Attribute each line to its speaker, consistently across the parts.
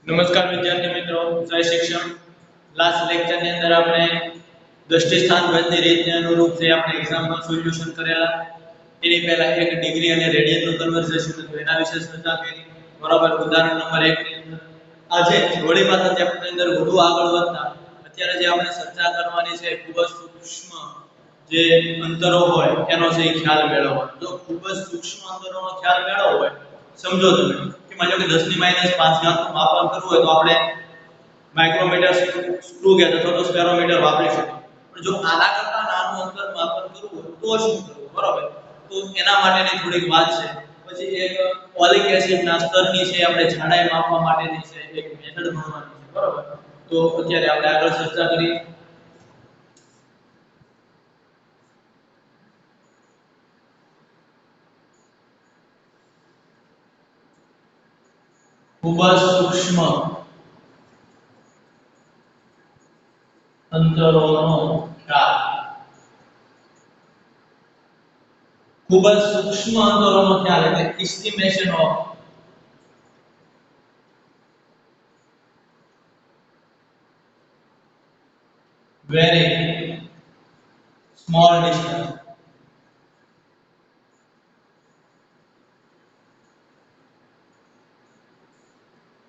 Speaker 1: નમસ્કાર વિદ્યાર્થી મિત્રો, જય શિક્ષણ. લાસ્ટ લેક્ચર ની અંદર આપણે દ્રષ્ટિ સ્થાન ભેદની રીતને અનુરૂપ જે આપણે એક્ઝામમાં સોલ્યુશન કરેલા એની પહેલા એક ડિગ્રી અને રેડિયનનું કન્વર્ઝેશન હતું એના વિશે ચર્ચા કરી. બરાબર. ઉદાહરણ નંબર 1 ની અંદર આજે જોડી પાછા ચેપ્ટરની અંદર વધુ આગળ વધતા અત્યારે જે આપણે ચર્ચા કરવાની છે ખૂબ જ સૂક્ષ્મ જે અંતરો હોય એનો જે ખ્યાલ મેળવવો. જો ખૂબ જ સૂક્ષ્મ અંતરોનો ખ્યાલ મેળવવો હોય, સમજો તમે કે માની લો કે 10 ની -5 નું માપન કરવું હોય તો આપણે માઇક્રોમીટર, સ્ક્રુ ગેજ અથવા તો સ્પેરોમીટર વાપરી શકીએ. પણ જો આના કરતા નાનું અંતર માપન કરવું હોય તો શું કરવું? બરાબર. તો એના માટેની થોડીક વાત છે. પછી એક ઓલિક એસિડના સ્તરની છે આપણે જાડાઈ માપવા માટેની છે એક મેથડ ભણવાની છે. બરાબર. તો અત્યારે આપણે આગળ ચર્ચા કરીએ. ખૂબ જ સૂક્ષ્મ અંતરોનો ખ્યાલ. ખૂબ જ સૂક્ષ્મ અંતરોનો ખ્યાલ એટલે estimation of very small distance.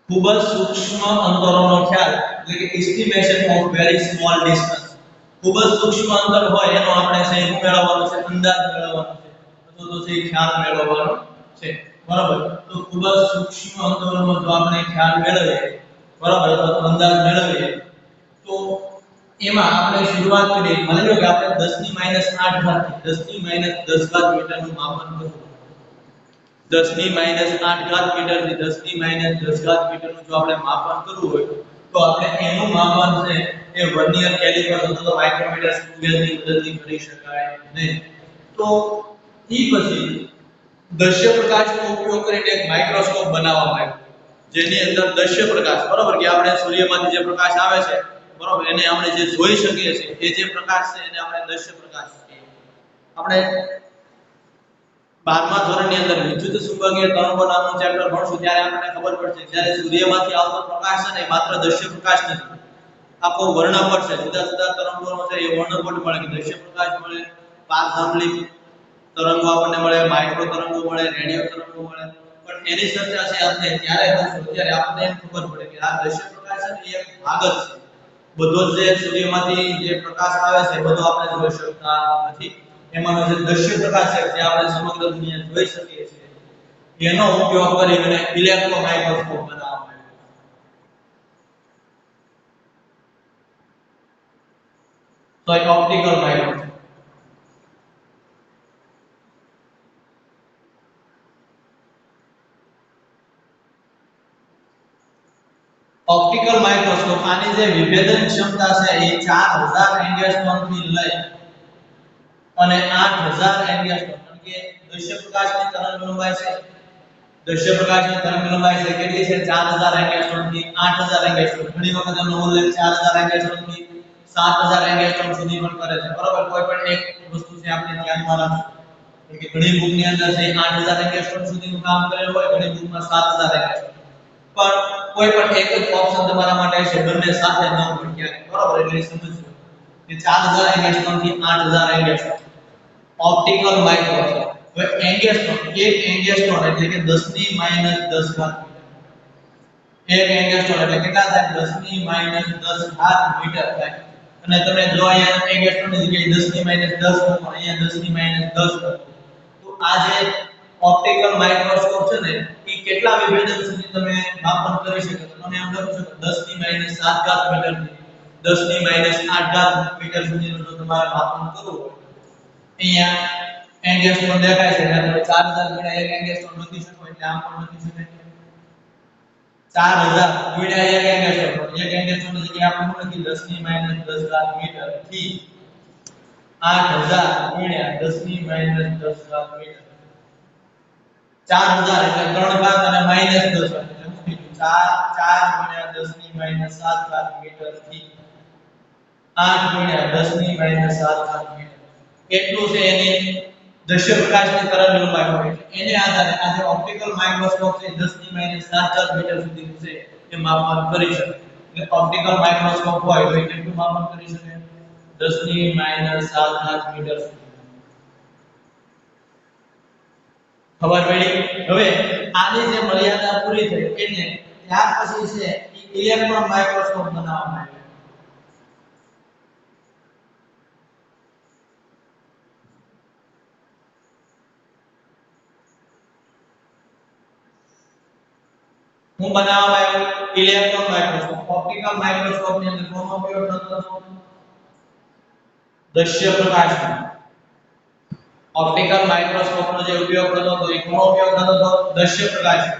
Speaker 1: ખૂબ જ સૂક્ષ્મ અંતરોનો ખ્યાલ એટલે કે estimation of very small distance. ખૂબ જ સૂક્ષ્મ અંતર હોય એનો આપણે છે મેળવવાનો છે, અંદાજ મેળવવાનો છે અથવા તો છે ખ્યાલ મેળવવાનો છે. બરાબર. તો ખૂબ જ સૂક્ષ્મ અંતરોનો જો આપણે ખ્યાલ મેળવીએ, બરાબર, તો અંદાજ મેળવીએ તો એમાં આપણે શરૂઆત કરીએ. માની લો કે આપણે 10 ની -8 ઘાત 10 ની -10 ઘાત મીટરનું માપન કરવું. 10 ની -8 ઘાત મીટર થી 10 ની -10 ઘાત મીટરનું જો આપણે માપન કરવું હોય તો આપણે એનું માપન છે એ વર્નિયર કેલિપર અથવા તો માઇક્રોમીટર સ્કેલની મદદથી કરી શકાય નહીં. તો ઈ પછી દ્રશ્ય પ્રકાશનો ઉપયોગ કરીને એક માઇક્રોસ્કોપ બનાવવામાં આવ્યો જેની અંદર દ્રશ્ય પ્રકાશ, બરાબર, કે આપણે સૂર્યમાંથી જે પ્રકાશ આવે છે, બરાબર, એને આપણે જે જોઈ શકીએ છીએ એ જે પ્રકાશ છે એને આપણે દ્રશ્ય પ્રકાશ કહીએ. આપણે 12મા ધોરણની અંદર વિદ્યુત ચુંબકીય તરંગો નામનું ચેપ્ટર ભણશું ત્યારે આપણને ખબર પડશે જ્યારે સૂર્યમાંથી આવતો પ્રકાશ છે ને માત્ર દ્રશ્ય પ્રકાશ નથી, આખો વર્ણપટ છે. જુદા જુદા તરંગોનો છે એ વર્ણપટ મળે કે દ્રશ્ય પ્રકાશ મળે, પારજાંબલિક તરંગો આપણને મળે, માઇક્રો તરંગો મળે, રેડિયો તરંગો મળે. પણ એની ચર્ચા છે આપણે ત્યારે કરશું ત્યારે આપણને એમ ખબર પડે કે આ દ્રશ્ય પ્રકાશ છે એ એક ભાગ જ છે. બધો જ જે સૂર્યમાંથી જે પ્રકાશ આવે છે બધો આપણે જોઈ શકતા નથી. એમાંનો જે દ્રશ્ય પ્રકાશ છે જે આપણે સમગ્ર દુનિયા જોઈ શકીએ છીએ એનો ઉપયોગ કરીને ઇલેક્ટ્રોન માઇક્રોસ્કોપ બનાવવામાં આવ્યો. તો એક ઓપ્ટિકલ માઇક્રોસ્કોપ. ઓપ્ટિકલ માઇક્રોસ્કોપ આની જે વિભેદન ક્ષમતા છે એ 4000 એંગસ્ટ્રોમ થી લઈ અને 8000 એંગસ્ટ્રોમ, કારણ કે દ્રશ્ય પ્રકાશની તરંગલંબાઈ છે, દ્રશ્ય પ્રકાશની તરંગલંબાઈ છે કેટલી છે 4000 એંગસ્ટ્રોમ થી 8000 એંગસ્ટ્રોમ. ઘણી વખત એનો ઉલ્લેખ 4000 એંગસ્ટ્રોમ થી 7000 એંગસ્ટ્રોમ સુધી પણ કરે છે. બરાબર. કોઈ પણ એક વસ્તુ છે આપણે ધ્યાનમાં રાખવું કે ઘણી બુકની અંદર છે 8000 એંગસ્ટ્રોમ સુધીનું કામ કરેલું હોય, ઘણી બુકમાં 7000 એંગસ્ટ્રોમ. પણ કોઈ પણ એક જ ઓપ્શન તમારા માટે છે, બંને સાથે ન હોય ક્યારે. બરાબર. એટલે સમજજો કે 4000 એંગસ્ટ્રોમ થી 8000 એંગસ્ટ્રોમ ઓપ્ટિકલ માઇક્રોસ્કોપ. હવે એંગસ્ટ્રોમ, એક એંગસ્ટ્રોમ એટલે કે 10 ની -10 ઘાત. એક એંગસ્ટ્રોમ એટલે કેટલા થાય? 10 ની -10 ઘાત મીટર થાય. અને તમે જો અહીંયા એંગસ્ટ્રોમની જગ્યાએ 10 ની -10 મૂકો, અહીંયા 10 ની -10 મૂકો તો આ જે ઓપ્ટિકલ માઇક્રોસ્કોપ છે ને એ કેટલા વિભેદન સુધી તમે માપન કરી શકો? તમે એમ લખી શકો 10 ની -7 ઘાત મીટર થી 10 ની -8 ઘાત મીટર સુધીનું જો તમારે માપન કરવું હોય, અહીંયા એંગસ્ટ્રોમ દેખાય છે એટલે તમે 4000 ગુણ્યા 1 એંગસ્ટ્રોમ લખી શકો. એટલે આમ પણ લખી શકાય 4000 ગુણ્યા 1 એંગસ્ટ્રોમ. એક એંગસ્ટ્રોમની જગ્યાએ આપણે શું લખી 10 ની -10 ઘાત મીટર થી 8000 ગુણ્યા 10 ની -10 ઘાત મીટર. 4000 એટલે 3 ઘાત અને -10 એટલે શું થયું? 4 ગુણ્યા 10 ની -7 ઘાત મીટર થી 8 ગુણ્યા 10 ની -7 ઘાત મીટર. એટલું છે એની દ્રશ્ય પ્રકાશની તરંગલંબાઈ હોય છે. એને આધારે આ જે ઓપ્ટિકલ માઇક્રોસ્કોપ છે 10⁻⁷ મીટર સુધીનું છે એ માપન કરી શકે. એટલે ઓપ્ટિકલ માઇક્રોસ્કોપ હોય તો એ કેટલું માપન કરી શકે? 10⁻⁷ મીટર સુધી. ખબર પડી? હવે આની જે મર્યાદા પૂરી થઈ એટલે ત્યાર પછી છે ઇલેક્ટ્રોન માઇક્રોસ્કોપ બનાવવામાં આવ્યો. હું બનાવવામાં આવ્યો ઇલેક્ટ્રોન માઇક્રોસ્કોપ. ઓપ્ટિકલ માઇક્રોસ્કોપ ની અંદર કોનો ઉપયોગ થતો હતો? દ્રશ્ય પ્રકાશનો. ઓપ્ટિકલ માઇક્રોસ્કોપ નો જે ઉપયોગ થતો હતો એ કોનો ઉપયોગ થતો હતો? દ્રશ્ય પ્રકાશનો.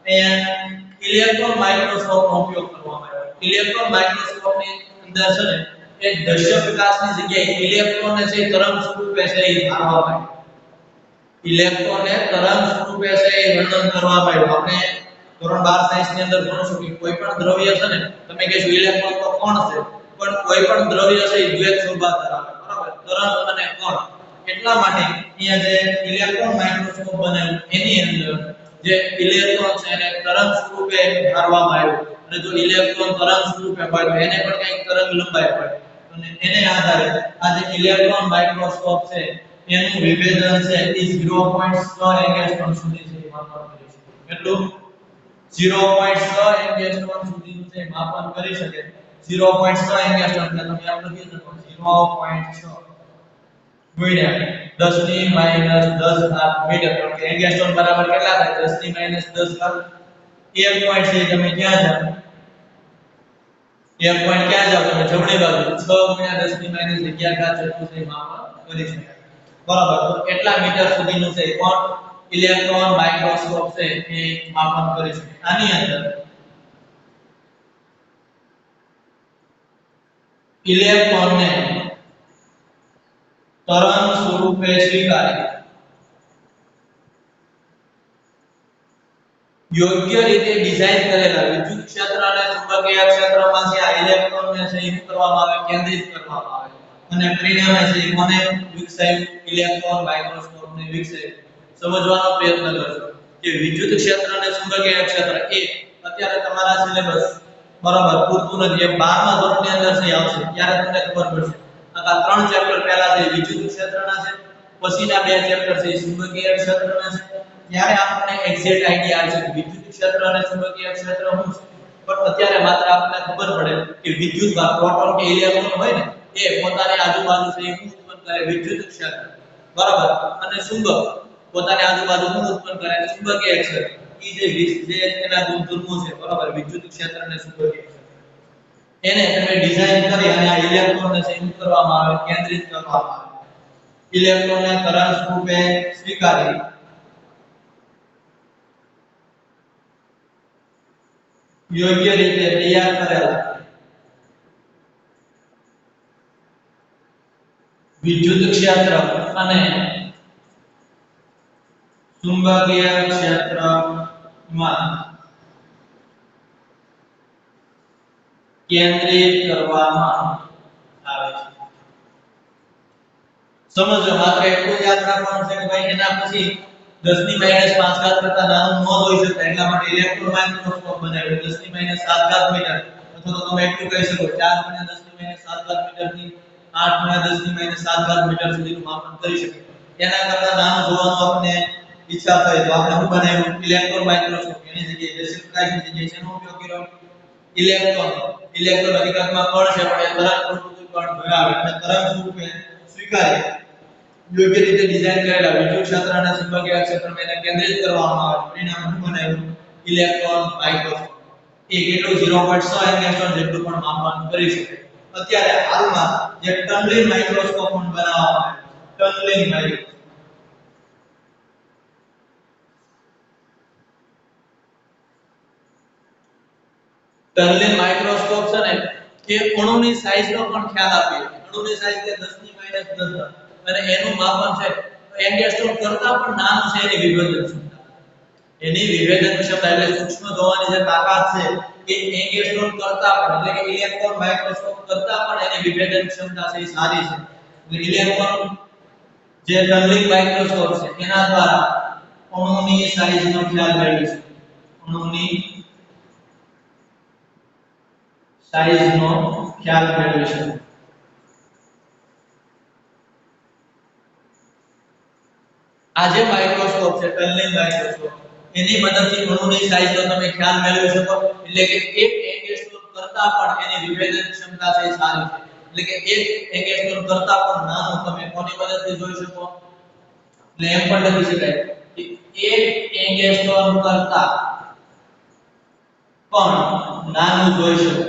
Speaker 1: અહીંયા ઇલેક્ટ્રોન માઇક્રોસ્કોપ નો ઉપયોગ કરવામાં આવ્યો. ઇલેક્ટ્રોન માઇક્રોસ્કોપ ની અંદર છે ને એ દ્રશ્ય પ્રકાશની જગ્યાએ ઇલેક્ટ્રોન ને જે તરંગ સ્વરૂપે છે એ ધારવામાં આવ્યો. ઇલેક્ટ્રોન ને તરંગ સ્વરૂપે છે એ વર્ણન કરવામાં આવ્યું. આપણે ધોરણ 12 સાયન્સ ની અંદર ભણશું કે કોઈ પણ દ્રવ્ય છે ને તમે કહેશો ઇલેક્ટ્રોન તો કોણ છે, પણ કોઈ પણ દ્રવ્ય છે એ દ્વૈત સ્વભાવ ધરાવે, બરાબર? તરંગ અને કણ. એટલા માટે અહીંયા જે ઇલેક્ટ્રોન માઇક્રોસ્કોપ બનાવ્યું એની અંદર જે ઇલેક્ટ્રોન છે એને તરંગ સ્વરૂપે ધારવામાં આવ્યું. અને જો ઇલેક્ટ્રોન તરંગ સ્વરૂપે હોય તો એને પણ કંઈક તરંગ લંબાઈ હોય. અને એને આધારે આ જે ઇલેક્ટ્રોન માઇક્રોસ્કોપ છે એનું વિભેદન છે એ 0.6 એંગસ્ટ્રોમ સુધી છે માપન કરી શકે. કેટલું? 0.6 એંગસ્ટ્રોમ સુધીનું છે માપન કરી શકે. 0.6 એંગસ્ટ્રોમ એટલે તમે આમ લખી શકો 0.6 ગુણ્યા 10⁻⁻10 મીટર. કારણ કે એંગસ્ટ્રોમ બરાબર કેટલા થાય? 10⁻10 1 પોઈન્ટ છે તમે ક્યાં જાવ? 1 પોઈન્ટ ક્યાં જાવ તમે? જમણી બાજુ 6 ગુણ્યા 10⁻11 જેટલું છે માપન કરી શકાય. બરાબર. તો કેટલા મીટર સુધીનું છે કોણ ઇલેક્ટ્રોન માઇક્રોસ્કોપ છે એ માપન કરી શકે. આની અંદર ઇલેક્ટ્રોનને તરંગ સ્વરૂપે સ્વીકારી યોગ્ય રીતે ડિઝાઇન કરેલા વિદ્યુત ક્ષેત્ર અને ચુંબકીય ક્ષેત્રમાં છે આ ઇલેક્ટ્રોનને છે એ કરવામાં આવે, કેન્દ્રિત કરવામાં આવે. અને પરિણામે છે કોને વિકસાવ્યું? ઇલેક્ટ્રોન માઇક્રોસ્કોપને વિકસાવ્યું. સમજવાનો પ્રયત્ન કરજો કે વિદ્યુત ક્ષેત્ર અને ચુંબકીય ક્ષેત્ર એ અત્યારે તમારા સિલેબસ બરાબર પૂરતું નથી. એ 12મા ધોરણની અંદર છે આવશે ત્યારે તમને ખબર પડશે. આ 3 ચેપ્ટર પહેલા છે વિદ્યુત ક્ષેત્રના છે, પછીના 2 ચેપ્ટર છે ચુંબકીય ક્ષેત્રના છે. ત્યારે આપણને એક્ઝેક્ટ આઈડિયા આવશે કે વિદ્યુત ક્ષેત્ર અને ચુંબકીય ક્ષેત્ર શું છે. પણ અત્યારે માત્ર આપણને ખબર પડે કે વિદ્યુતભાર પ્રોટોન કે ઇલેક્ટ્રોન હોય ને એ પોતાની આજુબાજુ છે એ ઉત્પન્ન કરે વિદ્યુત ક્ષેત્ર, બરાબર? અને ચુંબક પોતાની આજુબાજુ ઉત્પન્ન કરે ચુંબકીય ક્ષેત્ર. જે એના ગુણધર્મો છે, બરાબર? વિદ્યુત ક્ષેત્ર અને ચુંબકીય ક્ષેત્ર એને તમે ડિઝાઇન કરી અને આ ઇલેક્ટ્રોનને સંયુક્ત કરવામાં આવે, કેન્દ્રિત કરવામાં આવે. ઇલેક્ટ્રોનને તરંગ સ્વરૂપે સ્વીકારી યોગ્ય રીતે તૈયાર કરેલા વિદ્યુત ક્ષેત્ર અને ચુંબકીય ક્ષેત્રમાં કેન્દ્રિત કરવામાં આવે છે. સમજો માત્ર એટલું યાદ રાખવાનું છે કે ભાઈ એના પછી 10⁻⁵ કરતા નાનું ન હોઈ શકે. એટલા માટે ઇલેક્ટ્રોન માઇક્રોસ્કોપ બનાવ્યો 10⁻⁷ મીટર. અથવા તો તમે એટલું કહી શકો 4⁻10⁻⁷ મીટર થી 8⁻10⁻⁷ મીટર સુધીનું માપન કરી શકે. એના કરતા નાનું જોવાનું આપણે ઈચ્છા થાય તો આપણે શું બનાવ્યું? Electron microscope. એની જગ્યાએ દ્રશ્ય પ્રકાશની જગ્યાએ શેનો ઉપયોગ કર્યો? ઇલેક્ટ્રોન. ઇલેક્ટ્રોન હકીકતમાં કણ છે પણ એ તરંગ પ્રકૃતિ કણ ધરાવે અને તરંગ સ્વરૂપે સ્વીકારે યોગ્ય રીતે ડિઝાઇન કરેલા વિદ્યુત ક્ષેત્ર અને ચુંબકીય ક્ષેત્રમાં એને કેન્દ્રિત કરવામાં આવે. પરિણામે શું બનાવ્યું? Electron microscope. એ કેટલું 0.6 એંગસ્ટ્રોમ જેટલું પણ માપન કરી શકે. અત્યારે હાલમાં જે ટનલિંગ માઇક્રોસ્કોપ પણ બનાવવામાં આવે છે. ટનલિંગ માઇક્રોસ્કોપ ટનલિંગ માઇક્રોસ્કોપ છે ને એ અણુની સાઈઝનો પણ ખ્યાલ આપે છે. અણુની સાઈઝ એટલે 10⁻10 અને એનું માપન છે એંગસ્ટ્રોમ કરતા પણ નાનું છે એની વિભેદન ક્ષમતા. એની વિભેદન ક્ષમતા એટલે સૂક્ષ્મ જોવાની જે તાકાત છે એ એંગસ્ટ્રોમ કરતા પણ એટલે કે ઇલેક્ટ્રોન માઇક્રોસ્કોપ કરતા પણ એની વિભેદન ક્ષમતા છે એ સારી છે. એટલે ઇલેક્ટ્રોન જે ટનલિંગ માઇક્રોસ્કોપ છે એના દ્વારા અણુની સાઈઝનો ખ્યાલ મેળવીશું. અણુની સાઈઝનો ખ્યાલ મેળવીશું. આ જે માઇક્રોસ્કોપ છે ટનલિંગ માઇક્રોસ્કોપ એની મદદથી અણુની સાઈઝનો તમે ખ્યાલ મેળવી શકો. એટલે કે એક એંગસ્ટ્રોમ કરતા પણ એની વિભેદન ક્ષમતા છે સારી છે. એટલે કે એક એંગસ્ટ્રોમ કરતા પણ નાનું તમે કોની મદદથી જોઈ શકો. એટલે એમ પણ લખી શકાય કે એક એંગસ્ટ્રોમ કરતા પણ નાનું જોઈ શકો.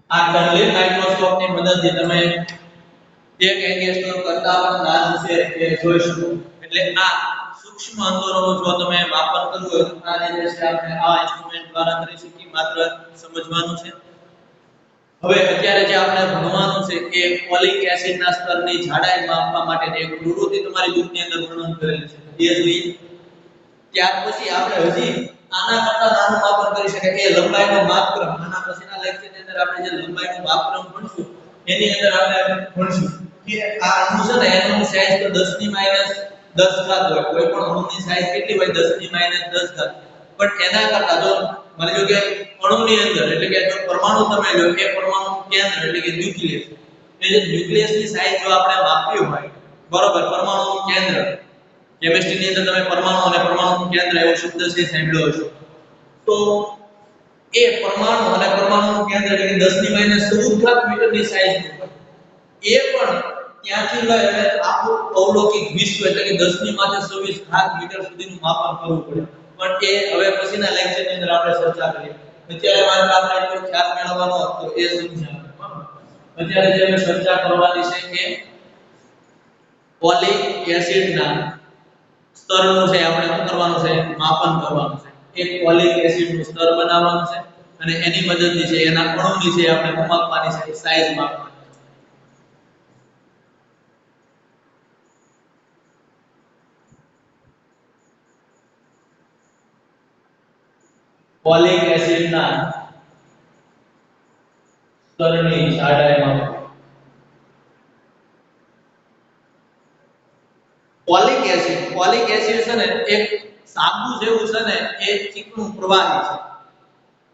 Speaker 1: આ ટનલિંગ માઇક્રોસ્કોપની મદદથી તમે એક એંગસ્ટ્રોમ કરતા પણ નાનું છે એ જોઈ શકો. એટલે આ સૂક્ષ્મ અંતરોનું જો તમે માપન કરવું હોય તો આ રીતે છે આપણે આ ઇન્સ્ટ્રુમેન્ટ દ્વારા કરી શકીએ. માત્ર સમજવાનું છે. હવે અત્યારે જે આપણે ભણવાનું છે કે ફોલિક એસિડના સ્તરની જાડાઈ માપવા માટેની એક પ્રવૃત્તિ તમારી બુકની અંદર વર્ણન કરેલી છે. એ જોઈએ. ત્યાર પછી આપણે હજી આના કરતા નાનું માપન કરી શકાય કે લંબાઈનો માપક્રમ. આના પછીના લેક્ચરની અંદર આપણે જે લંબાઈનો માપક્રમ ભણશું એની અંદર આપણે ભણશું કે આ અણુ છે ને એનું સાઈઝ તો 10 ની -10 ઘાત હોય. કોઈ પણ અણુની સાઈઝ કેટલી હોય 10 ની -10 ઘાત. પણ એના કરતા જો માની લો કે અણુની અંદર એટલે કે જો પરમાણુ તમે લો કે પરમાણુનું કેન્દ્ર એટલે કે ન્યુક્લિયસ. એ જે ન્યુક્લિયસની સાઈઝ જો આપણે માપવી હોય બરોબર પરમાણુનું કેન્દ્ર કેમિસ્ટ્રીની અંદર તમે પરમાણુ અને પરમાણુનું કેન્દ્ર એવો શબ્દ છે સાંભળ્યો હશે. તો એ પરમાણુ અને પરમાણુનું કેન્દ્ર એટલે કે 10 ની -14 ઘાત મીટરની સાઈઝનું હોય. એ પણ ત્યાંથી લઈ અને આખું અવલૌકિક વિશ્વ એટલે કે 10 ની માથે 26 ઘાત મીટર સુધીનું માપન કરવું પડે. પણ એ હવે પછીના લેક્ચરની અંદર આપણે ચર્ચા કરીએ. અત્યારે માત્ર આપણે એટલો ખ્યાલ મેળવવાનો હતો એ સમજાવવાનો. અત્યારે જે અમે ચર્ચા કરવાની છે કે ફોલિક એસિડના સ્તરનું છે આપણે શું કરવાનું છે માપન કરવાનું છે. એક ફોલિક એસિડનું સ્તર બનાવવાનું છે અને એની મદદથી છે એના અણુની છે આપણે માપવાની છે સાઈઝ માપવાની. ફોલિક એસિડના સ્તરની જાડાઈ માપવા. ફોલિક એસિડ છે ને એક સાબુ જેવું છે ને એ ચીકણું પ્રવાહી છે.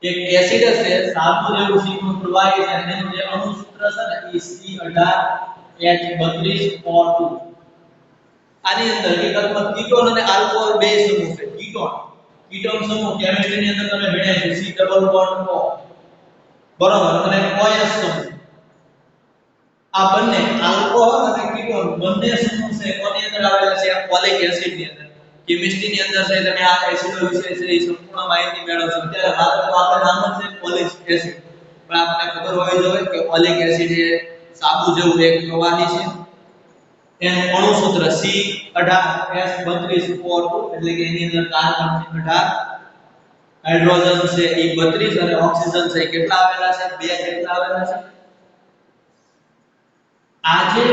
Speaker 1: એક એસિડ છે સાબુ જેવું ચીકણું પ્રવાહી છે અને એનું જે અણુ સૂત્ર છે ને એ C18H32O2. આની અંદર હકીકતમાં કીટોન અને આલ્કોહોલ બે સમૂહ છે. કીટોન સમૂહ કેમિસ્ટ્રીની અંદર તમે ભણ્યા છે C ડબલ બોન્ડ O બરોબર અને OH સમૂહ. આ બંને આલ્કોહોલ અને કીટોન બંને સમૂહ છે કોની અંદર આવેલા છે ફોલિક એસિડની અંદર. કેમિસ્ટ્રીની અંદર છે તમે આ એસિડો વિશે છે એ સંપૂર્ણ માહિતી મેળવશો. અત્યારે માત્ર આપણે નામ જ છે ફોલિક એસિડ. પણ આપણને ખબર હોવી જોઈએ કે ફોલિક એસિડ એ સાબુ જેવું એક પ્રવાહી છે. એનું અણુ સૂત્ર C18H32O2 એટલે કે એની અંદર કાર્બન 18 હાઇડ્રોજન છે એ 32 અને ઓક્સિજન છે કેટલા આવેલા છે 2 કેટલા આવેલા છે. આ જે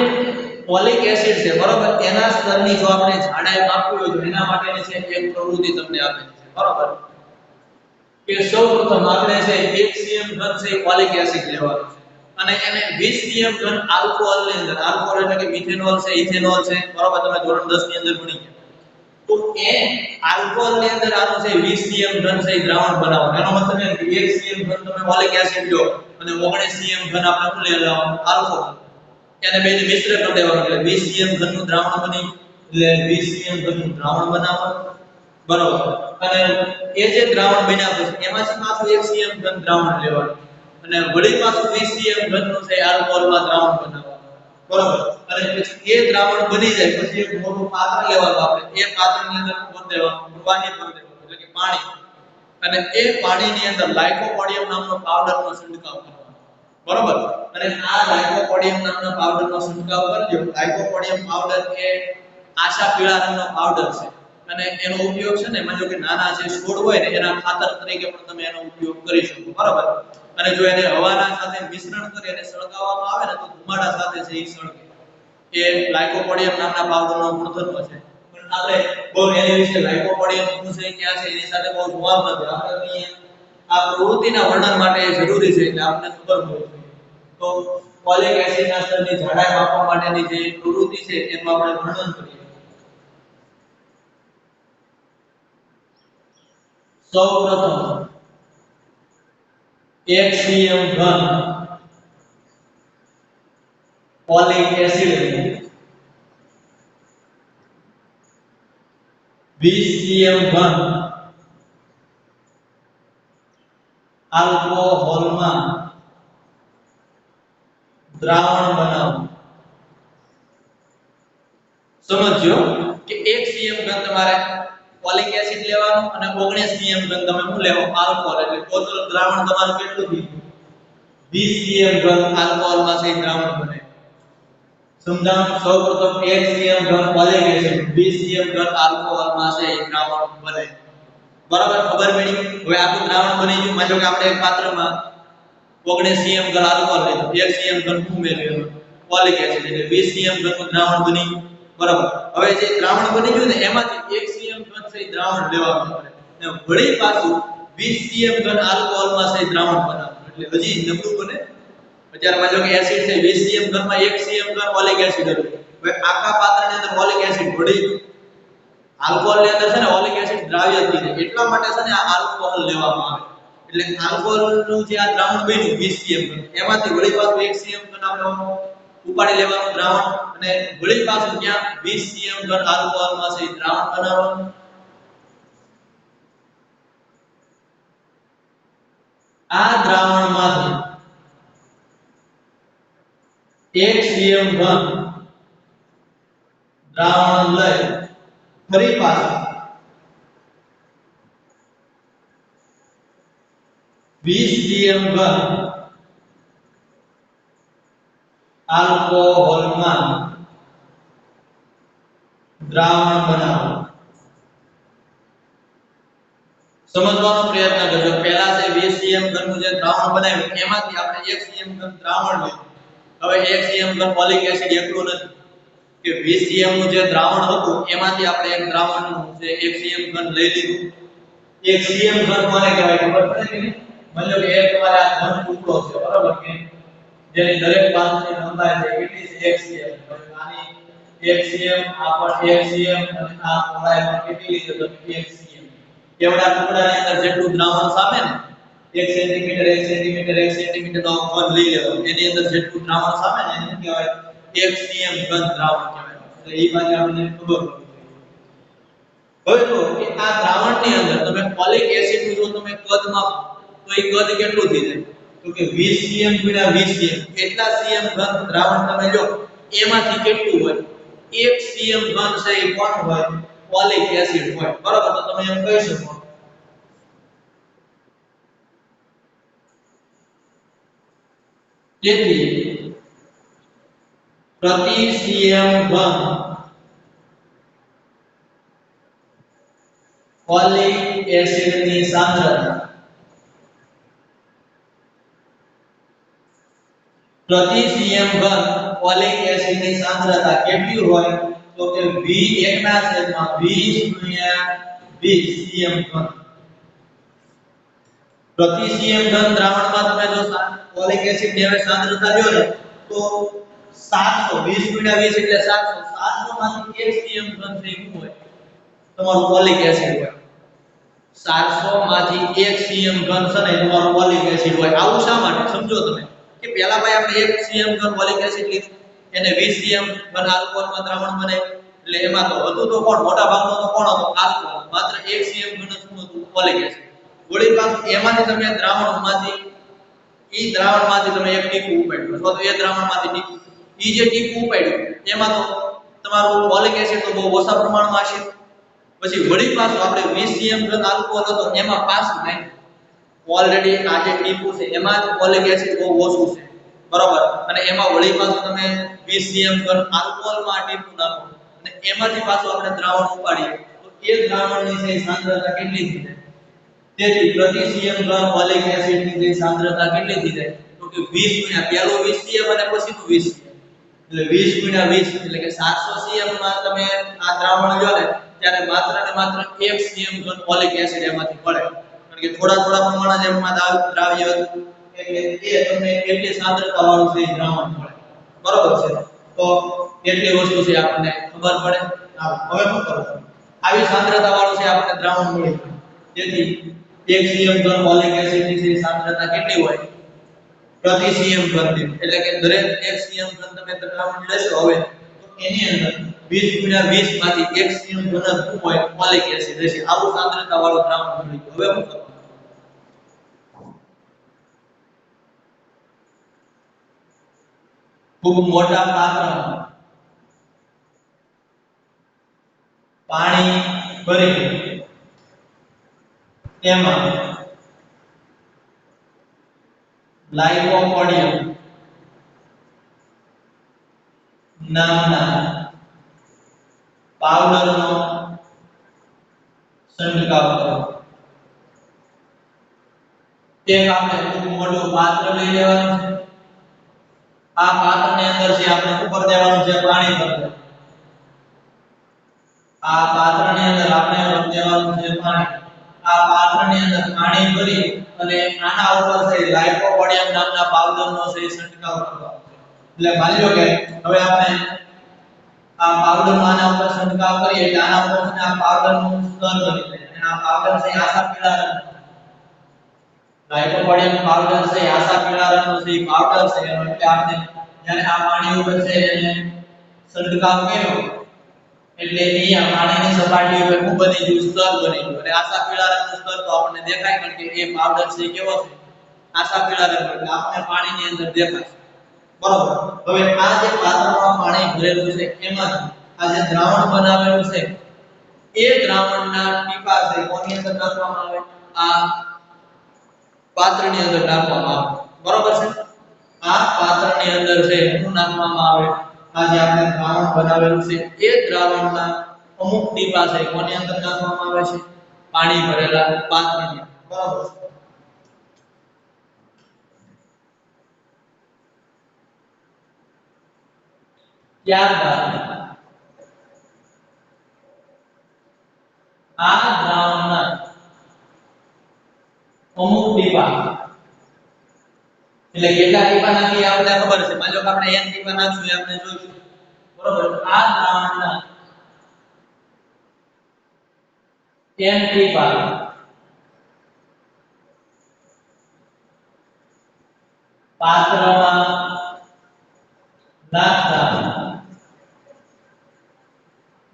Speaker 1: ફોલિક એસિડ છે બરોબર એના સ્તરની જો આપણે જાડાઈ માપવી હોય તો એના માટેની છે એક પ્રવૃત્તિ તમને આપેલી છે બરોબર કે સૌપ્રથમ આપણે છે 1 cm ઘન છે ફોલિક એસિડ લેવાનું છે અને એને 20 cm ઘન આલ્કોહોલ ની અંદર આલ્કોહોલ એટલે કે મિથેનોલ છે ઇથેનોલ છે બરોબર તમે ધોરણ 10 ની અંદર ભણી ગયા. તો એ આલ્કોહોલ ની અંદર આનું છે 20 cm ઘન છે દ્રાવણ બનાવવાનું. એનો મતલબ એ કે 1 cm ઘન તમે ફોલિક એસિડ લો અને 19 cm ઘન આપણે શું લઈ લેવાનું આલ્કોહોલ. એને બેને મિશ્ર કરી દેવાનું એટલે 20 cm ઘનનું દ્રાવણ બની એટલે 20 cm ઘનનું દ્રાવણ બનાવવાનું બરોબર. અને એ જે દ્રાવણ બન્યા પછી એમાંથી પાછું 1 cm ઘન દ્રાવણ લેવાનું અને વળી પાછું 20 cm ઘનનું છે આલ્કોહોલમાં દ્રાવણ બનાવવાનું બરોબર. અને પછી એ દ્રાવણ બની જાય પછી એક મોટું પાત્ર લેવાનું આપણે એ પાત્રની અંદર ભરી દેવાનું પ્રવાહી ભરી દેવાનું એટલે કે પાણી અને એ પાણીની અંદર લાઇકોપોડિયમ નામનો પાવડરનો છંટકાવ કરવાનો બરોબર. અને આ લાઇકોપોડિયમ નામના પાવડરનો છંટકાવ કરજો. લાઇકોપોડિયમ પાવડર એ આશા પીળા રંગનો પાવડર છે અને એનો ઉપયોગ છે ને માનો કે નાના જે છોડ હોય ને એના ખાતર તરીકે પણ તમે એનો ઉપયોગ કરી શકો બરોબર. અને જો એને હવાના સાથે મિશ્રણ કરી અને સળગાવવામાં આવે ને તો ધુમાડા સાથે છે એ સળગે. એ લાઇકોપોડિયમ નામના પાવડરનો ગુણધર્મ છે. પણ આપણે બહુ એની વિશે લાઇકોપોડિયમ શું છે ક્યાં છે એની સાથે બહુ જોવા નથી. આપણે અહીંયા આ પ્રવૃત્તિના વર્ણન માટે જરૂરી છે એટલે આપણને ખબર હોવી જોઈએ. તો ફોલિક એસિડના સ્તરની જાડાઈ માપવા માટેની જે પ્રવૃત્તિ છે એનું આપણે વર્ણન કરીએ. સૌપ્રથમ 1 cm ઘન ફોલિક એસિડ લઈએ, 20 cm ઘન આલ્કોહોલમાં દ્રાવણ બનાવો. સમજો કે 1 cm ઘન તમારે ફોલિક એસિડ લેવાનું અને 19 cm ઘન તમે શું લેવો આલ્કોહોલ, એટલે ટોટલ દ્રાવણ તમારું કેટલું થયું 20 cm ઘન આલ્કોહોલમાં છે દ્રાવણ બને. સમજાવ. સૌપ્રથમ 1 cm ઘન ફોલિક એસિડ 20 cm ઘન આલ્કોહોલમાં છે દ્રાવણ બને. બરાબર, ખબર પડી? હવે આખું દ્રાવણ બની ગયું. માનો કે આપણે એક પાત્રમાં 19 cm ઘન આલ્કોહોલ લીધું, 1 cm ઘન ઉમેર્યું ફોલિક એસિડ, એટલે 20 cm ઘનનું દ્રાવણ બની ગયું. બરાબર. હવે જે દ્રાવણ બની ગયું ને એમાંથી 1 cm ઘન છે દ્રાવણ લેવાનું આપણે. ને વળી પાછું 20 cm ઘન આલ્કોહોલમાં છે દ્રાવણ બનાવવાનું. એટલે હજી નબળું બને. અત્યારે માનો કે એસિડ છે 20 cm ઘનમાં 1 cm ઘન ફોલિક એસિડ હતું. હવે આખા પાત્રની અંદર ફોલિક એસિડ ભળી ગયું. આલ્કોહોલ ની અંદર છે ને ફોલિક એસિડ દ્રાવ્ય થઈ જાય. એટલા માટે છે ને આ આલ્કોહોલ લેવામાં આવે. એટલે આલ્કોહોલનું જે આ દ્રાવણ બન્યું 20 cm ઘન એમાંથી વળી પાછું 1 cm ઘન આપણે ઉપાડી લેવાનું દ્રાવણ અને વળી પાછું ત્યાં 20 cm ઘન આલ્કોહોલમાં છે દ્રાવણ બનાવવાનું. આ દ્રાવણમાંથી 1 cm ઘન દ્રાવણ લઈ ફરી પાછું 20 cm ઘન આલ્કોહોલમાં દ્રાવણ બનાવો. સમજવાનો પ્રયત્ન કરજો. પહેલા છે 20 cm ઘનનું જે દ્રાવણ બનાવ્યું એમાંથી આપણે 1 cm ઘન દ્રાવણ લીધું. હવે 1 cm ઘન ફોલિક એસિડ એકલું નથી કે 20 cm નું જે દ્રાવણ હતું એમાંથી આપણે એક દ્રાવણનું જે 1 cm ઘન લઈ લીધું. 1 cm ઘન કોને કહેવાય ખબર પડે કે નહીં? માનો કે એક તમારે આ ઘન ટુકડો છે, બરાબર કે જેની દરેક બાજુની લંબાઈ છે કેટલી છે 1 cm. આની 1 cm, આ પણ 1 cm અને આ પહોળાઈ પણ કેટલી છે તો 1 cm. એવડા ટુકડાની અંદર જેટલું દ્રાવણ સામે ને 1 cm 1 cm 1 cm નો ઘન લઈ લેવાનું. એની અંદર જેટલું દ્રાવણ સામે ને એને કહેવાય 1 cm ઘન દ્રાવણ કહેવાય. એટલે એ બાજુ આપણને ખબર પડે. હવે જો કે આ દ્રાવણની અંદર તમે ફોલિક એસિડ નું જો તમે કદ માપો તો એ કદ કેટલું થઈ જાય તો કે 20 cm ગુણ્યા 20 cm. એટલા cm ઘન દ્રાવણ તમે લો એમાંથી કેટલું હોય 1 cm ઘન છે એ કોણ હોય ફોલિક એસિડ હોય. બરાબર, તો તમે એમ કહી શકો તેથી પ્રતિ cm ઘન ફોલિક એસિડની સાંદ્રતા પ્રતિ cm ઘન ફોલિક એસિડની સાંદ્રતા કેટલી હોય તો કે V1/20 ગુણ્યા 20 cm ઘન. પ્રતિ cm ઘન દ્રાવણમાં તમે જો ફોલિક એસિડની હવે સાંદ્રતા લ્યો ને તો 720 ગુણ્યા 20 એટલે 700 માંથી 1 cm ઘન થઈ ગયું હોય તમારું ફોલિક એસિડ હોય. 700 માંથી 1 cm ઘન છે ને તમારું ફોલિક એસિડ હોય. આવું શા માટે સમજો તમે કે પહેલા ભાઈ આપણે 1 cm ઘન ફોલિક એસિડ લીધું, એને 20 cm ઘન આલ્કોહોલમાં દ્રાવણ બનાવ્યું. એટલે એમાં તો હતું તો કોણ મોટા ભાગનો તો કોણ હતો આલ્કોહોલ. માત્ર 1 cm ઘન જ હતું ફોલિક એસિડ. વળી પાછું એમાંથી તમે દ્રાવણમાંથી ઈ દ્રાવણમાંથી તમે એક ટીપું ઉપાડ્યું અથવા તો એ દ્રાવણમાંથી ટીપું ઈ જે ટીપું ઉપાડ્યું એમાં તો તમારું ફોલિક એસિડ તો બહુ ઓછા પ્રમાણમાં હશે. પછી વળી પાછું આપણે 20 cm ઘન આલ્કોહોલ હતો એમાં પાછું નાખ્યું. ઓલરેડી આ જે ટીપું છે એમાં જ ફોલિક એસિડ બહુ ઓછું છે, બરાબર. અને એમાં વળી પાછું તમે 20 cm ઘન આલ્કોહોલમાં આ ટીપું નાખો અને એમાંથી પાછું આપણે દ્રાવણ ઉપાડીએ તો એ દ્રાવણની જે સાંદ્રતા કેટલી થઈ જાય. તેથી પ્રતિ cm ઘન ફોલિક એસિડની જે સાંદ્રતા કેટલી થઈ જાય તો કે 20 ગુણ્યા પહેલો 20 cm અને પછીનું 20 cm. એટલે 20 ગુણ્યા 20 એટલે કે 700 cm માં તમે આ દ્રાવણ લો ને ત્યારે માત્ર ને માત્ર 1 cm ઘન ફોલિક એસિડ એમાંથી મળે. કારણ કે થોડા પ્રમાણમાં જેમાં દ્રાવ્ય હતું એટલે એ તમને કેટલી સાંદ્રતા વાળું છે દ્રાવણ મળે બરોબર છે તો કેટલી વસ્તુ છે આપણને ખબર પડે હવે શું કરવું આવી સાંદ્રતા વાળું છે આપણને દ્રાવણ મળી જેથી 1 cm ઘન ઓલિક એસિડ ની સાંદ્રતા કેટલી હોય પ્રતિ cm ઘન દીઠ એટલે કે દરેક 1 cm ઘન તમે દ્રાવણ લેશો હવે તો એની અંદર 20 * 20 માંથી 1 cm ઘન શું હોય ઓલિક એસિડ રહેશે આવું સાંદ્રતા વાળું દ્રાવણ મળી હવે શું કરવું ખૂબ મોટા પાત્રમાં પાણી ભરી તેમાં લાઇકોપોડિયમ નામના પાવડરનો છંટકાવ કરો એક આપણે ખૂબ મોટું પાત્ર લઈ લેવાનું છે આ પાત્રની અંદર છે આપણે ઉપર દેવાનું છે પાણી ભરવું આ પાત્રની અંદર આપણે દેવાનું છે પાણી આ પાત્રની અંદર પાણી ભરી અને આના ઉપર છે લાઇકોપોડિયમ નામના પાવડરનો છે છંટકાવ કરવાનો એટલે માની લો કે હવે આપણે આ પાવડર આના ઉપર છંટકાવ કરીએ એટલે આના ઉપર છે આ પાવડરનું સ્તર બની જાય અને આ પાવડર છે આછા પીળા રંગનો લાઇકોપોડિયમ પાવડર છે આછા પીળા રંગનો છે પાવડર છે એનો એટલે આપણે જ્યારે આ પાણી ઉપર છે એને છંટકાવ કર્યો એટલે અહીંયા પાણીની સપાટી ઉપર શું બની ગયું સ્તર બની ગયું અને આછા પીળા રંગનું સ્તર તો આપણને દેખાય કારણ કે એ પાવડર છે કેવો છે આછા પીળા રંગનો એટલે આપણને પાણીની અંદર દેખાય બરોબર હવે આ જે પાત્રમાં પાણી ભરેલું છે એમાં આ જે દ્રાવણ બનાવેલું છે એ દ્રાવણના ટીપા છે કોની અંદર નાખવામાં આવે આ પાત્રની અંદર નાખવામાં આવે બરોબર છે આ પાત્રની અંદર છે શું નાખવામાં આવે આ જે આપણે દ્રાવણ બનાવેલું છે એ દ્રાવણના અમુક ટીપા છે કોની અંદર નાખવામાં આવે છે પાણી ભરેલા પાત્રની બરોબર ત્યારબાદ આ દ્રાવણના અમુક ટીપા એટલે કેટલા ટીપા નાખીએ આપણે ખબર છે માનો કે આપણે n ટીપા નાખશું એ આપણે જોઈશું બરોબર આ દ્રાવણના n ટીપા પાત્રમાં નાખતા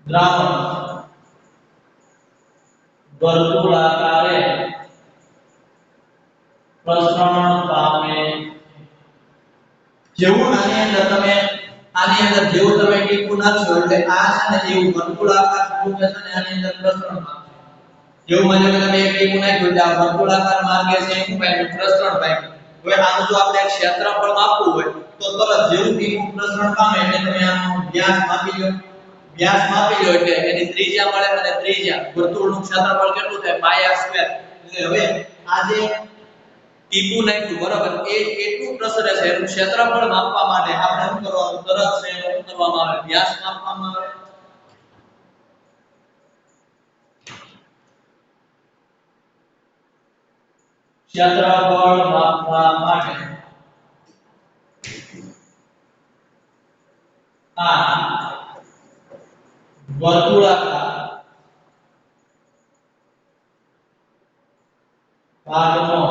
Speaker 1: દ્રાવણ વર્તુળાકારે પ્રસરણ પામે જેવું આની અંદર તમે જેવું તમે ટીપું નાખશો એટલે આ છે ને એવું વર્તુળાકાર સ્વરૂપે છે ને આની અંદર પ્રસરણ પામશે જેવું માનો કે તમે એક ટીપું નાખ્યું એટલે આ વર્તુળાકાર માર્ગે છે શું પામ્યું પ્રસરણ પામ્યું હવે આનું જો આપણે ક્ષેત્રફળ માપવું હોય તો તરત જેવું ટીપું પ્રસરણ પામે એટલે તમે આનો વ્યાસ માપી લો એટલે એની ત્રિજ્યા મળે અને ત્રિજ્યા વર્તુળનું ક્ષેત્રફળ કેટલું થાય પાયા સ્ક્વેર એટલે હવે આ જે ટીપું નાખ્યું બરાબર એ કેટલું પ્રસરે છે એનું ક્ષેત્રફળ માપવા માટે આપણે શું કરવાનું તરત છે શું કરવામાં આવે વ્યાસ માપવામાં આવે ક્ષેત્રફળ માપવા માટે આ વર્તુળાકાર ભાગનો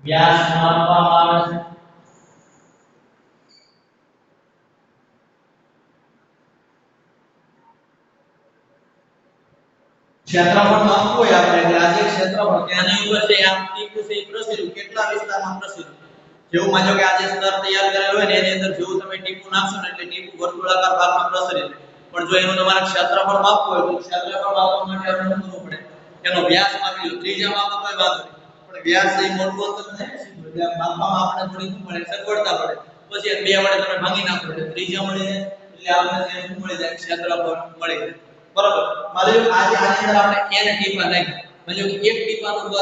Speaker 1: વ્યાસ માપવામાં આવે છે ક્ષેત્રફળ માપવું હોય આપણે એટલે આ જે ક્ષેત્રફળ ત્યાંની ઉપર છે આ ટીપું છે એ પ્રસર્યું કેટલા વિસ્તારમાં પ્રસર્યું જેવું માનો કે આ જે સ્તર તૈયાર કરેલું હોય ને એની અંદર જેવું તમે ટીપું નાખશો ને એટલે ટીપું વર્તુળાકાર ભાગમાં પ્રસરી જાય પણ જો એનું તમારે ક્ષેત્રફળ માપવું હોય તો ક્ષેત્રફળ માપવા માટે આપણે શું કરવું પડે એનો વ્યાસ માપી લો ત્રિજ્યા માપવા કોઈ વાંધો નહીં પણ વ્યાસ એ મોટું અંતર થાય સીધું એટલે માપવામાં આપણે થોડી શું મળે સગવડતા પડે પછી બે વડે તમે ભાગી નાખો એટલે ત્રિજ્યા મળી જાય એટલે આપણે શું મળી જાય ક્ષેત્રફળ મળી જાય બરાબર માની લો આજે આની અંદર આપણે n ટીપા નાખી માની લો કે એક ટીપાનું કદ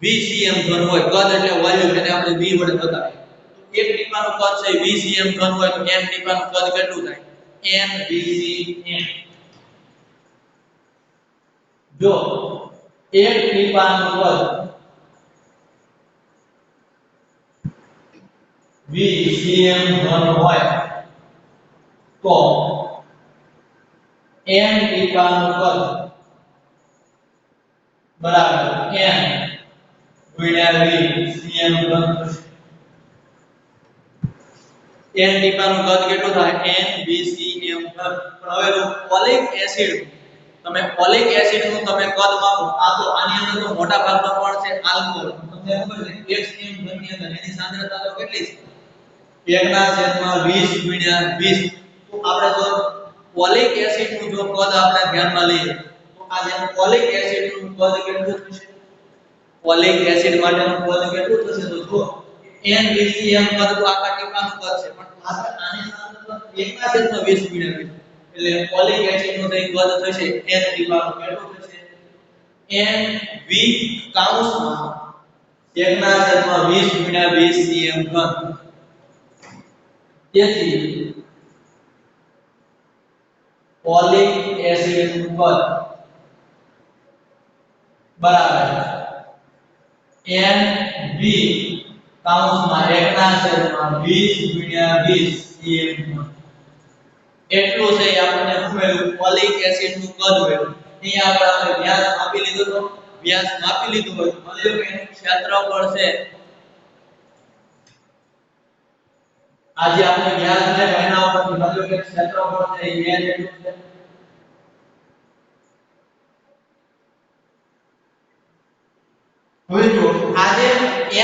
Speaker 1: 20 cm ઘન હોય કદ એટલે વોલ્યુમ એને આપણે v વડે બતાવીએ તો એક ટીપાનું કદ છે 20 cm ઘન હોય તો n ટીપાનું કદ કેટલું થાય n VCM જો એક ટીપાનું કદ 20 cm ઘન હોય તો n ટીપાનું કદ બરાબર n ગુણ્યા 20 cm ઘન થશે. n ટીપાનું કદ કેટલું થાય? n 20 cm ઘન. પણ હવે જો ઓલિક એસિડ, તમે ઓલિક એસિડ નું તમે કદ માપો, આ તો આની અંદર તો મોટા ભાગનો કોણ છે? આલ્કોહોલ. તમને ખબર છે 1 cm ઘનની અંદર એની સાંદ્રતા તો કેટલી છે? 1/20 ગુણ્યા 20. તો આપણે જો ઓલિક એસિડ નું જો કદ આપણે ધ્યાનમાં લઈએ તો આ જે ઓલિક એસિડ નું કદ કેટલું થશે? ઓલિક એસિડ માટેનું કદ કેટલું થશે? તો જો n 20 cm કદ તો આખા ટીપાનું કદ છે, પણ આપણે આની સાંદ્રતા 1/20 ગુણ્યા 20. એટલે ઓલિક એસિડ નું કદ થશે n ટીપાનું કેટલું થશે? n v કૌંસમાં 1/20 ગુણ્યા 20 cm ઘન. તેથી ઓલિક એસિડ નું કદ બરાબર NV કૌંસમાં 1/20 ગુણ્યા 20 cm. એટલું છે આપણને મળ્યું ઓલિક એસિડ નું કદ મળ્યું. અહીંયા આપણે વ્યાસ માપી લીધો તો વ્યાસ માપી લીધું હોય માની લો કે એનું ક્ષેત્રફળ છે, આજે આપણે વ્યાસ ને એના ઉપરથી માની લો કે ક્ષેત્રફળ છે એ n એટલું છે. હવે જો આજે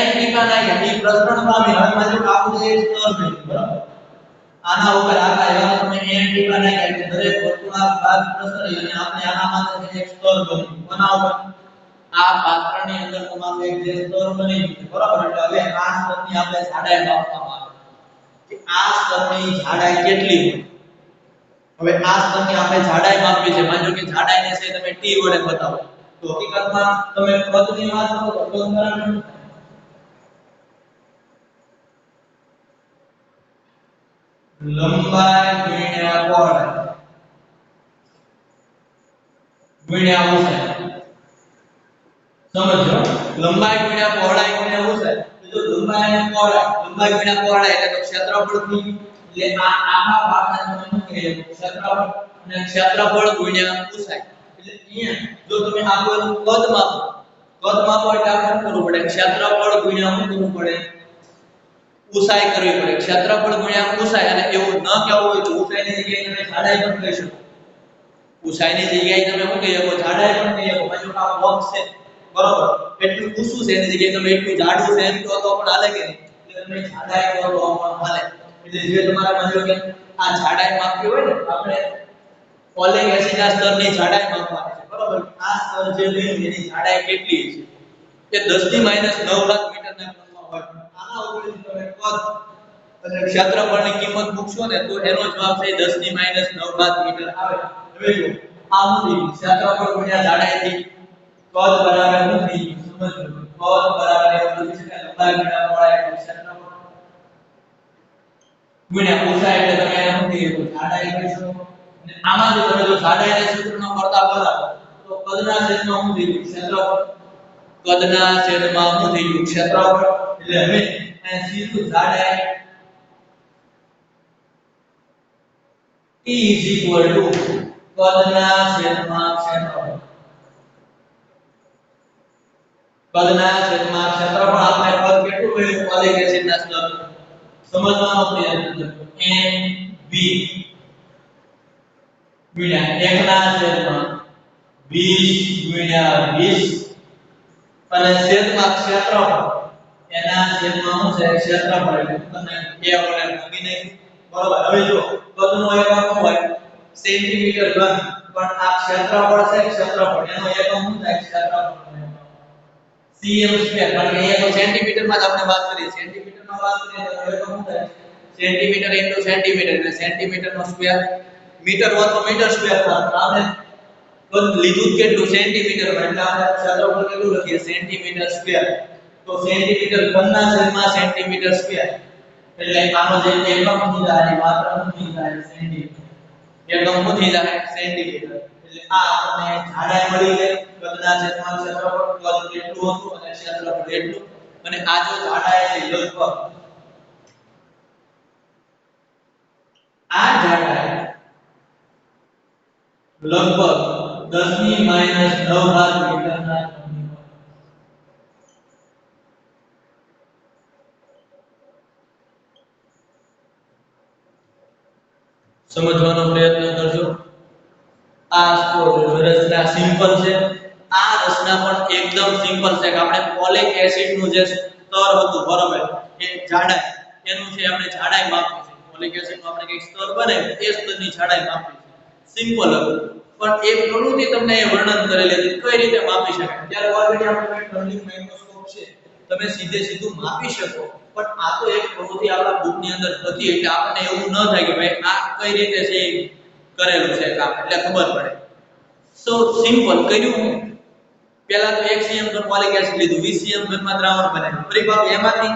Speaker 1: n ટીપાના યાની પ્રસરણ પામે. હવે માની લો કે આપણું જે સ્તર છે બરાબર, આના ઉપર આખા એવા તમે n ટીપાના યાની દરેક વર્તુળાકાર ભાગ પ્રસરી અને આપણે આના માટે એક સ્તર બનાવો. આ પાત્રની અંદર તમારું એક જે સ્તર બની ગયું બરાબર. એટલે હવે આ સ્તરની આપણે જાડાઈ માપવામાં આવે કે આ સ્તરની જાડાઈ કેટલી હોય. હવે આ સ્તરની આપણે જાડાઈ માપવી છે. માનો કે જાડાઈને છે તમે t વડે બતાવો, તો હકીકતમાં તમે કદની વાત કરો તો કદ બરાબર લંબાઈ ગુણ્યા પહોળાઈ ગુણ્યા ઊંચાઈ. સમજો, લંબાઈ ગુણ્યા પહોળાઈ ગુણ્યા ઊંચાઈ. તો જો લંબાઈ અને લંબાઈ ગુણ્યા પહોળાઈ એટલે તો ક્ષેત્રફળ થી, એટલે આ આખા ભાગને તમે શું કહીએ? ક્ષેત્રફળ. અને ક્ષેત્રફળ ગુણ્યા ઊંચાઈ. એટલે અહીંયા જો તમે આપેલું કદ માપો, કદ માપો એટલે આપણે શું કરવું પડે? ક્ષેત્રફળ ગુણ્યા શું કરવું પડે? ઊંચાઈ કરવી પડે. ક્ષેત્રફળ ગુણ્યા ઊંચાઈ. અને એવું ન કહેવું હોય તો ઊંચાઈની જગ્યાએ તમે જાડાઈ પણ કહી શકો. ઊંચાઈની જગ્યાએ તમે શું કહી શકો? જાડાઈ પણ કહી શકો. માનો કે આ બોક્સ છે બરોબર, એટલું ઊંચું છે એની જગ્યાએ તમે એટલું જાડું છે એમ કહો તો પણ હાલે કે નહીં? એટલે તમે જાડાઈ કહો તો પણ હાલે. એટલે જે તમારે માનો કે આ જાડાઈ માપવી હોય ને, આપણે ઓલિક એસિડના સ્તરની જાડાઈ માપવાની છે બરોબર. આ સ્તર જે લઈને એની જાડાઈ કેટલી છે? એ 10 ની -9 મીટરના ક્રમમાં હોય. આના ઉપરથી તમે કદ અને ક્ષેત્રફળની કિંમત મૂકશો ને તો એનો જવાબ છે 10 ની -9 મીટર આવે. હવે જો આ મૂકી ક્ષેત્રફળ ગુણ્યા જાડાઈથી કદ બરાબર નથી. સમજો, કદ બરાબર એવું છે કે લંબાઈ ગુણ્યા પહોળાઈ એટલે ક્ષેત્રફળ ગુણ્યા ઊંચાઈ એટલે તમે એને મૂકી શકો જાડાઈ કરી શકો. અને આમાં જો તમે જો જાડાઈને સૂત્રનો કરતા બરાબર તો કદના છેદમાં શું થઈ ગયું? ક્ષેત્રફળ. કદના છેદમાં શું થઈ ગયું? ક્ષેત્રફળ. એટલે હવે અહીં સીધું જાડાઈ T કદના છેદમાં ક્ષેત્રફળ. કદના છેદમાં ક્ષેત્રફળ. આપણે કદ કેટલું મળ્યું ઓલિક એસિડના સ્તર? સમજવાનો પ્રયત્ન કરો. NV ગુણ્યા 1/20 ગુણ્યા 20 અને છેદમાં ક્ષેત્રફળ. એના છેદમાં શું છે? ક્ષેત્રફળ. એટલે તમે a વડે ભાગી નાખી બરોબર. હવે જો કદનો એકમ શું હોય? સેન્ટીમીટર ઘન. પણ આ ક્ષેત્રફળ છે, ક્ષેત્રફળ એનો એકમ શું થાય? ક્ષેત્રફળ cm સ્ક્વેર. કારણ કે અહીંયા તો સેન્ટીમીટરમાં જ આપણે વાત કરીએ. સેન્ટીમીટરમાં વાત કરીએ તો એકમ શું થાય? સેન્ટીમીટર ઇન્ટુ સેન્ટીમીટર એટલે સેન્ટીમીટરનો સ્ક્વેર. મીટર હોય તો મીટર સ્ક્વેર થાય. આપણે કદ લીધું કેટલું? સેન્ટીમીટરમાં. એટલે આપણે ક્ષેત્રફળ કેટલું લખીએ? Centimetre square. તો સેન્ટીમીટર ઘનના છેદમાં સેન્ટીમીટર સ્ક્વેર. એટલે આનો જે એકમ થઈ જાય એ માત્ર શું થઈ જાય? સેન્ટીમીટર. એકમ શું થઈ જાય? સેન્ટીમીટર. એટલે આ આપણને જાડાઈ મળી ગઈ. કદના છેદમાં ક્ષેત્રફળ. કદ કેટલું હતું અને ક્ષેત્રફળ એટલું. અને આ જો જાડાઈ છે લગભગ આ જાડાઈ લગભગ 10 ની માઈનસ 9 ઘાત મીટરના ક્રમની હોય. સમજવાનો પ્રયત્ન કરજો. આ રચના સિમ્પલ છે. આ રચના પણ એકદમ સિમ્પલ છે કે આપણે ફોલિક એસિડ નું જે સ્તર હતું બરાબર એ જાડાઈ એનું છે આપણે જાડાઈ માપી છે. ફોલિક એસિડ નું આપણે એક સ્તર બને એ સ્તરની જાડાઈ માપી છે. સિમ્પલ હતું પણ એક પ્રવૃત્તિ તમને એ વર્ણન કરેલી હતી કઈ રીતે માપી શકાય. ત્યારે ઓલરેડી આપણે ટર્નિંગ માઇક્રોસ્કોપ છે તમે સીધું માપી શકો પણ આ તો એક પ્રવૃત્તિ આપણા બુક ની અંદર હતી એટલે આપણને એવું ન થાય કે ભાઈ આ કઈ રીતે છે કરેલું છે કામ એટલે ખબર પડે. સો સિમ્પલ કર્યું પહેલા તો 1 cm ઘન ફોલિક એસિડ લીધું 20 cm ઘનમાં દ્રાવણ બનાવ્યું ફરી પાછું એમાંથી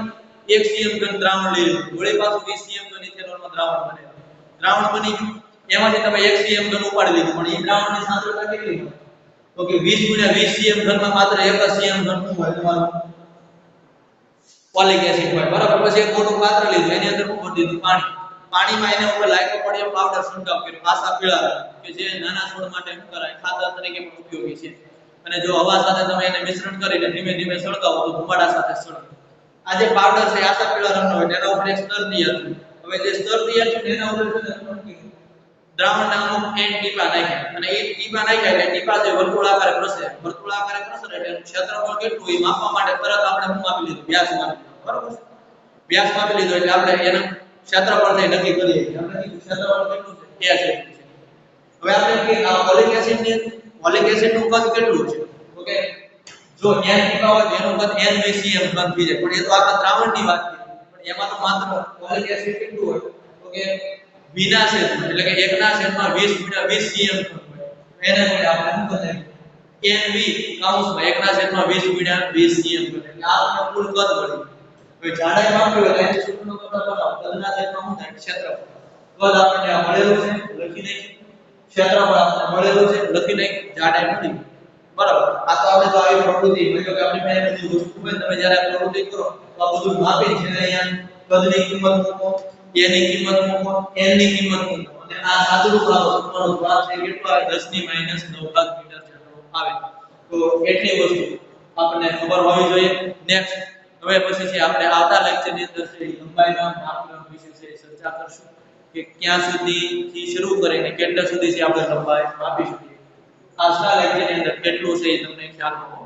Speaker 1: 1 cm ઘન દ્રાવણ લઈ લીધું વળી પાછું 20 cm ઘન ઇથેનોલમાં દ્રાવણ બનાવ્યું દ્રાવણ બની ગયું એમાંથી તમે 1 cm ઘન ઉપાડી લીધું પણ એ દ્રાવણની સાંદ્રતા કેટલી હોય તો કે 20 * 20 cm ઘનમાં માત્ર 1 cm ઘન શું હોય તમારું ફોલિક એસિડ હોય બરાબર. પછી એક મોટું પાત્ર લીધું એની અંદર મૂકી દીધું પાણી પાણીમાં એને ઉપર લાઇકોપોડિયમ પાવડર છંટકાવ કર્યો આસા પીળા રંગ કે જે નાના છોડ માટે શું કરાય ખાતર તરીકે પણ ઉપયોગી છે. અને જો હવા સાથે તમે એને મિશ્રણ કરીને ધીમે ધીમે સળગાવો તો ધુમાડા સાથે સળગે. આ જે પાવડર છે આસા પીળા રંગનો હોય તેના ઉપર એક સ્તર તૈયાર થયું. હવે જે સ્તર તૈયાર થયું એના ઉપર છે ને દ્રાવણના અમુક એન ટીપા નાખ્યા અને એ ટીપા નાખ્યા એટલે ટીપા જે વર્તુળાકારે પ્રસરે એટલે એનું ક્ષેત્રફળ કેટલું એ માપવા માટે તરત આપણે શું માપી લીધું વ્યાસ માપી લીધો બરાબર છે. વ્યાસ માપી લીધો એટલે આપણે એનું ક્ષેત્રફળ થી નક્કી કરીએ છીએ. આપણે કીધું ક્ષેત્રફળ કેટલું છે a છે. હવે આપણે કે આ ફોલિક એસિડ નું કદ કેટલું છે તો કે જો n ટીપા હોય તો એનું કદ nVcm ઘન થઈ જાય પણ એ તો આખા દ્રાવણની વાત છે પણ એમાં તો માત્ર ફોલિક એસિડ કેટલું હોય તો કે v ના છેદમાં એટલે કે 1 ના છેદમાં 20 * 20 cm ઘન હોય એને વડે આપણે શું કરીએ nv કૌંસમાં 1 ના છેદમાં 20 * 20 cm ઘન એટલે આ આપણને કુલ કદ મળ્યું. હવે જાડાઈ માપવી હોય તો એની સૂત્રનો પ્રકાર બનાવો કદના છેદમાં શું થાય ક્ષેત્રફળ કદ આપણને આ મળેલું છે લખી નાખ્યું ક્ષેત્રફળ આપણને મળેલું છે લખી નાખ્યું જાડાઈ મળી બરાબર. આ તો આપણે જો આવી પ્રવૃત્તિ એટલે કે આપણી પાસે બધી વસ્તુ હોય તમે જ્યારે આ પ્રવૃત્તિ કરો તો આ બધું માપી છે અહીંયા કદની કિંમત મૂકો a ની કિંમત મૂકો n ની કિંમત મૂકો અને આ સાદુરૂપ લાવો તમારો જવાબ છે કેટલો આવે 10 ની માઈનસ 9 ઘાત મીટર જેટલો આવે. તો એટલી વસ્તુ આપણને ખબર હોવી જોઈએ. નેક્સ્ટ હવે પછી છે આપણે આવતા લેક્ચર ની અંદર છે લંબાઈના માપદંડ વિશે છે ચર્ચા કરશું કે ક્યાં સુધી થી શરૂ કરીને કેટલા સુધી છે આપણે લંબાઈ માપી શકીએ. આજના લેક્ચર ની અંદર કેટલું છે એ તમને ખ્યાલ હોવો